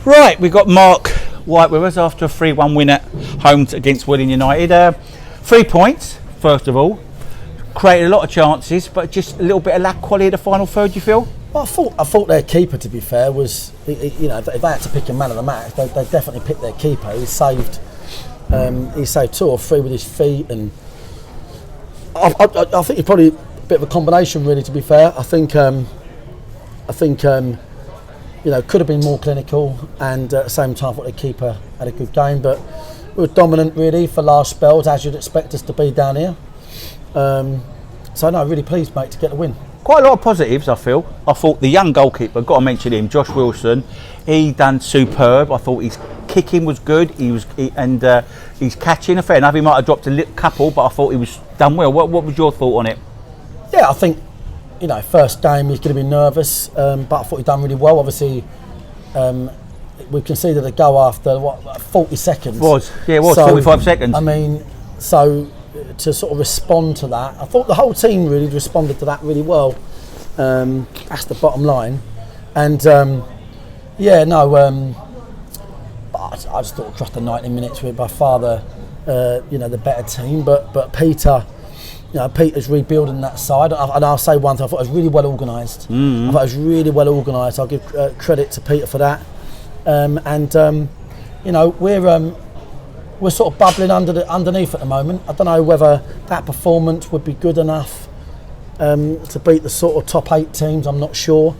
Right, we've got Mark White with us after a 3-1 win at home against Willing United. 3 points, first of all. Created a lot of chances, but just a little bit of lack quality at the final third, you feel? Well, I thought their keeper, to be fair, was, you know, if they had to pick a man of the match, they definitely picked their keeper. He saved 2 or 3 with his feet, and I think it's probably a bit of a combination, really. To be fair, I think you know, could have been more clinical, and at the same time, I thought the keeper had a good game, but we were dominant really for last spells, as you'd expect us to be down here. So no, really pleased, mate, to get the win. Quite a lot of positives, I feel. I thought the young goalkeeper, got to mention him, Josh Wilson. He done superb. I thought his kicking was good. He's catching. Fair enough, he might have dropped a couple, but I thought he was done well. What was your thought on it? Yeah, I think, you know, first game he's going to be nervous, but I thought he done really well. Obviously, we conceded a goal after 40 seconds. It was 45 seconds. I mean, so to sort of respond to that, I thought the whole team really responded to that really well. That's the bottom line, and but I just thought across the 90 minutes we're by far the better team. But Peter. You know, Peter's rebuilding that side, and I'll say one thing: I thought it was really well organised. I thought it was really well organised. I'll give credit to Peter for that. You know, we're sort of bubbling underneath at the moment. I don't know whether that performance would be good enough to beat the sort of top 8 teams. I'm not sure.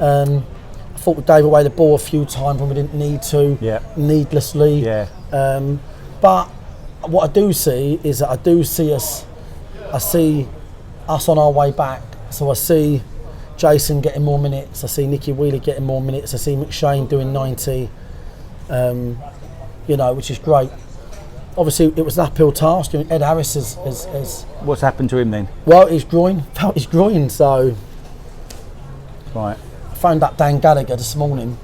I thought we gave away the ball a few times when we didn't need to, needlessly. Yeah. But what I do see is that I see us on our way back. So I see Jason getting more minutes. I see Nicky Wheeler getting more minutes. I see McShane doing 90. You know, which is great. Obviously, it was an uphill task. Ed Harris is What's happened to him then? Well, felt his groin. So right. I phoned up Dan Gallagher this morning.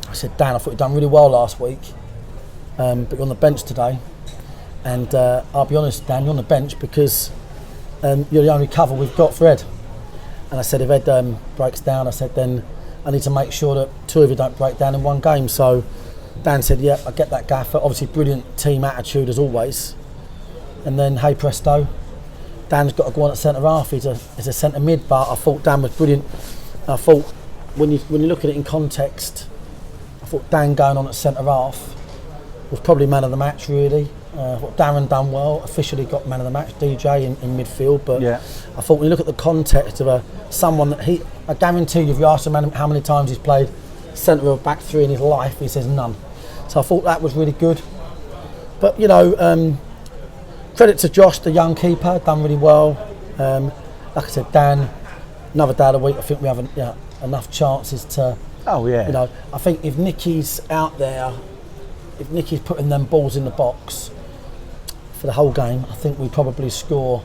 I said, Dan, I thought you'd done really well last week, but you're on the bench today. And I'll be honest, Dan, you're on the bench because you're the only cover we've got for Ed. And I said, if Ed breaks down, I said, then I need to make sure that 2 of you don't break down in one game. So Dan said, yeah, I get that, Gaffer. Obviously, brilliant team attitude as always. And then, hey presto, Dan's got to go on at centre half. He's a centre mid, but I thought Dan was brilliant. I thought when you look at it in context, I thought Dan going on at centre half was probably man of the match, really. I thought Darren done well, officially got man of the match, DJ in midfield, but I thought when you look at the context of someone that I guarantee you, if you ask him how many times he's played centre of back 3 in his life, he says none. So I thought that was really good. But you know, credit to Josh, the young keeper, done really well. Like I said, Dan, another day of the week, I think we have enough chances to. Oh yeah. You know, I think if Nicky's out there, if Nicky's putting them balls in the box for the whole game, I think we probably score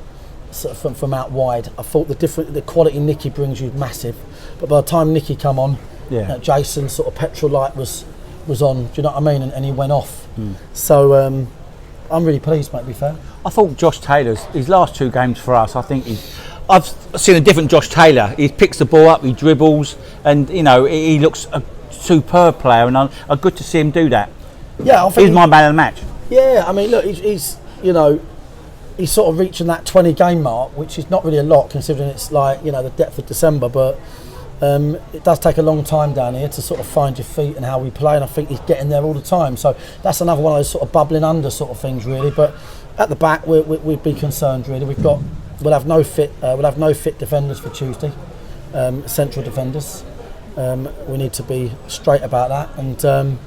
sort of from out wide. I thought the quality Nicky brings you massive, but by the time Nicky come on, Jason sort of petrol light was on. Do you know what I mean? And he went off. So I'm really pleased, mate. To be fair, I thought Josh Taylor's his last 2 games for us. I think I've seen a different Josh Taylor. He picks the ball up, he dribbles, and you know he looks a superb player, and I'm good to see him do that. Yeah, I think he's my man of the match. Yeah, I mean, look, he's you know, he's sort of reaching that 20 game mark, which is not really a lot considering it's like, you know, the depth of December, but it does take a long time down here to sort of find your feet and how we play, and I think he's getting there all the time. So that's another one of those sort of bubbling under sort of things, really. But at the back, we'd be concerned, really. We'll have no fit defenders for Tuesday, central defenders. We need to be straight about that, and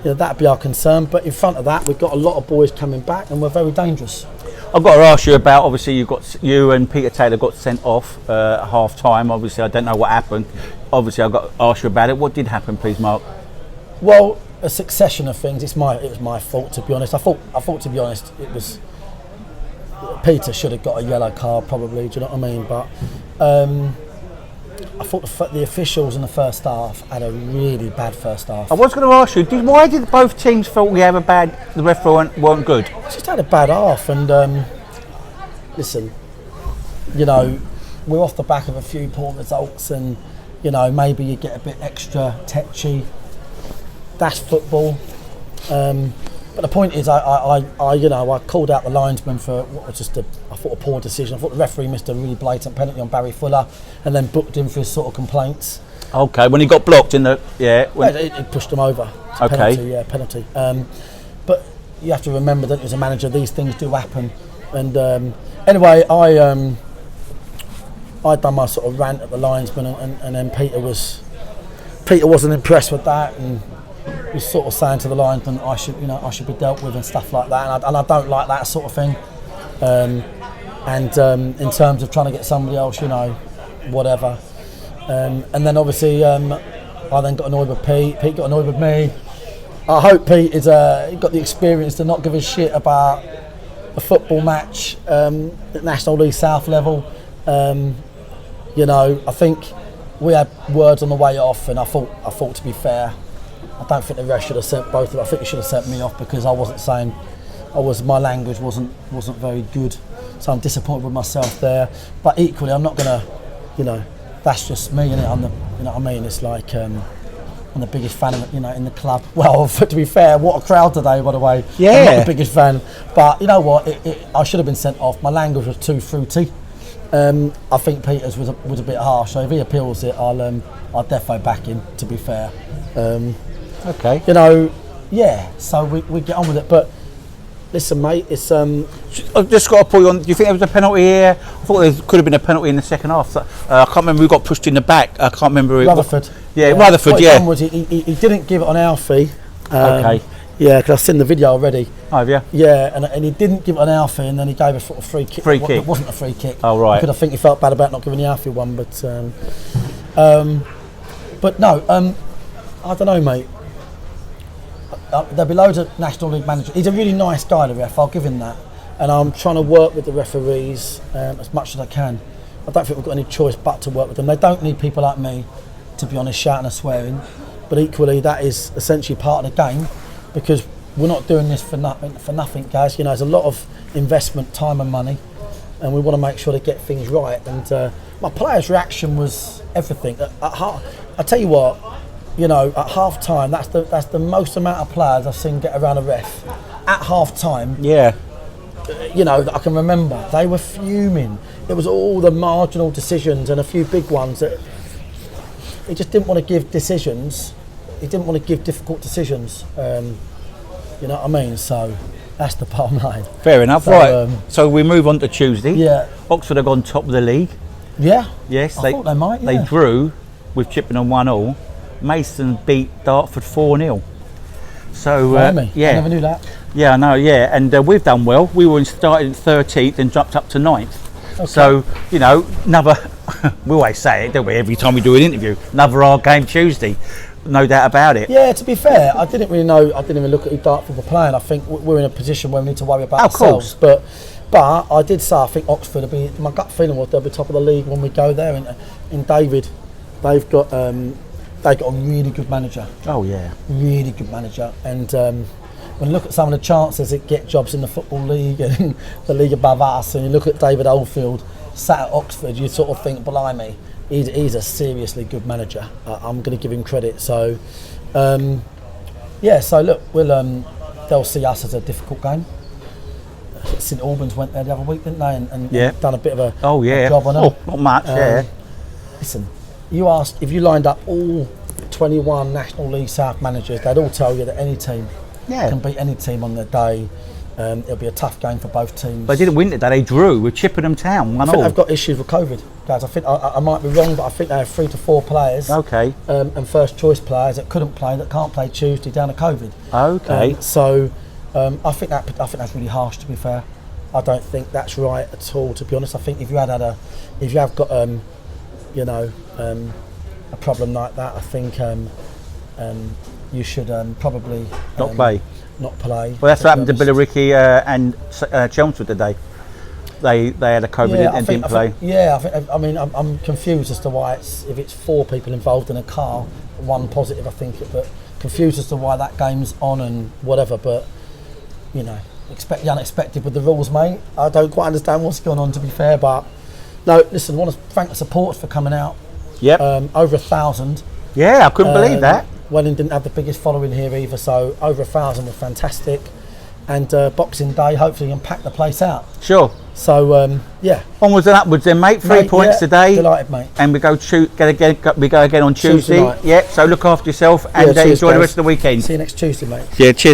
that'd be our concern. But in front of that, we've got a lot of boys coming back, and we're very dangerous. I've got to ask you about, obviously you and Peter Taylor got sent off at half time. Obviously I don't know what happened. Obviously I've got to ask you about it. What did happen, please, Mark? Well, a succession of things. It was my fault, to be honest. I thought to be honest, it was Peter should have got a yellow card probably, do you know what I mean? But I thought the officials in the first half had a really bad first half. I was going to ask you, why did both teams feel the referee weren't good? Just had a bad half, and listen, you know, we're off the back of a few poor results, and you know, maybe you get a bit extra tetchy. that's football. But the point is, I called out the linesman for what was just a poor decision. I thought the referee missed a really blatant penalty on Barry Fuller, and then booked him for his sort of complaints. Okay, when he got blocked in the It pushed him over. Okay. Penalty. But you have to remember that as a manager, these things do happen. And anyway, I'd done my sort of rant at the linesman, and then Peter wasn't impressed with that, and was sort of saying to the linesman, I should be dealt with and stuff like that, and I don't like that sort of thing. In terms of trying to get somebody else, whatever. And then obviously I then got annoyed with Pete. Pete got annoyed with me. I hope Pete is got the experience to not give a shit about a football match at National League South level. I think we had words on the way off, and I thought to be fair, I don't think the rest should have sent both of them. I think they should have sent me off because I wasn't saying, my language wasn't very good. So I'm disappointed with myself there. But equally, I'm not gonna, that's just me, innit? You know what I mean? It's like I'm the biggest fan of in the club. Well, to be fair, what a crowd today, by the way. Yeah. I'm not the biggest fan, but you know what? I should have been sent off. My language was too fruity. I think Peters was a bit harsh. So if he appeals it, I'll defo back him. To be fair. Okay. So we get on with it. But listen, mate, it's I've just got to put you on. Do you think there was a penalty here? I thought there could have been a penalty in the second half. I can't remember who got pushed in the back. I can't remember who. Rutherford. Rutherford. What he done was he didn't give it on Alfie. Okay. Yeah, because I've seen the video already. Oh, have you? Yeah, and he didn't give it on Alfie, and then he gave a sort of free kick. It wasn't a free kick. Oh, right. Because I think he felt bad about not giving the Alfie one, but no. I don't know, mate. There'll be loads of National League managers. He's a really nice guy, the ref. I'll give him that. And I'm trying to work with the referees as much as I can. I don't think we've got any choice but to work with them. They don't need people like me, to be honest, shouting and swearing. But equally, that is essentially part of the game, because we're not doing this for nothing, guys. There's a lot of investment, time and money, and we want to make sure they get things right. And my players' reaction was everything. I tell you what, at half time, that's the most amount of players I've seen get around a ref at half time. Yeah. That I can remember. They were fuming. It was all the marginal decisions and a few big ones that he just didn't want to give decisions. He didn't want to give difficult decisions. You know what I mean? So that's the bottom line. Fair enough. Right. So we move on to Tuesday. Yeah. Oxford have gone top of the league. Yeah. Yes. I thought they might. Yeah. They drew with Chippenham 1-1. Mason beat Dartford 4-0. So yeah, I never knew that. Yeah, I know. Yeah, and we've done well. We were started 13th and dropped up to 9th. Okay. So another. We always say it, don't we? Every time we do an interview, another hard game Tuesday. No doubt about it. Yeah, to be fair, I didn't really know. I didn't even look at who Dartford were playing. I think we're in a position where we need to worry about ourselves. But I did say I think Oxford will be. My gut feeling was they'll be top of the league when we go there. In David, they've got a really good manager. Oh yeah, really good manager. And when you look at some of the chances that get jobs in the Football League and the league above us, and you look at David Oldfield sat at Oxford, you sort of think, blimey. He's a seriously good manager. I'm going to give him credit. So, So look, they'll see us as a difficult game. St Albans went there the other week, didn't they? And done a bit of a job on them. Not much. Listen, you ask if you lined up all 21 National League South managers, they'd all tell you that any team can beat any team on their day. It'll be a tough game for both teams. They didn't win today. They drew with Chippenham Town. I think they've got issues with COVID, guys. I think I might be wrong, but I think they have 3 to 4 players. Okay. And first choice players that couldn't play, that can't play Tuesday down to COVID. Okay. I think that's really harsh. To be fair, I don't think that's right at all. To be honest, I think if you have got a problem like that, I think you should probably not play. Well, that's what happened to Billericay and Chelmsford today. They had a COVID and didn't play. I'm confused as to why if it's 4 people involved in a car, 1 positive, I think, but confused as to why that game's on and whatever. But expect the unexpected with the rules, mate. I don't quite understand what's going on, to be fair. But no, listen, I want to thank the supporters for coming out. Yep. Over 1,000. Yeah, I couldn't believe that. Welling didn't have the biggest following here either, so over 1,000 were fantastic. And Boxing Day, hopefully, you can pack the place out. Sure. So yeah. Onwards and upwards, then, mate. 3 points today. Delighted, mate. And we go again on Tuesday. Tuesday night. Yep. So look after yourself and enjoy the rest of the weekend. See you next Tuesday, mate. Yeah. Cheers.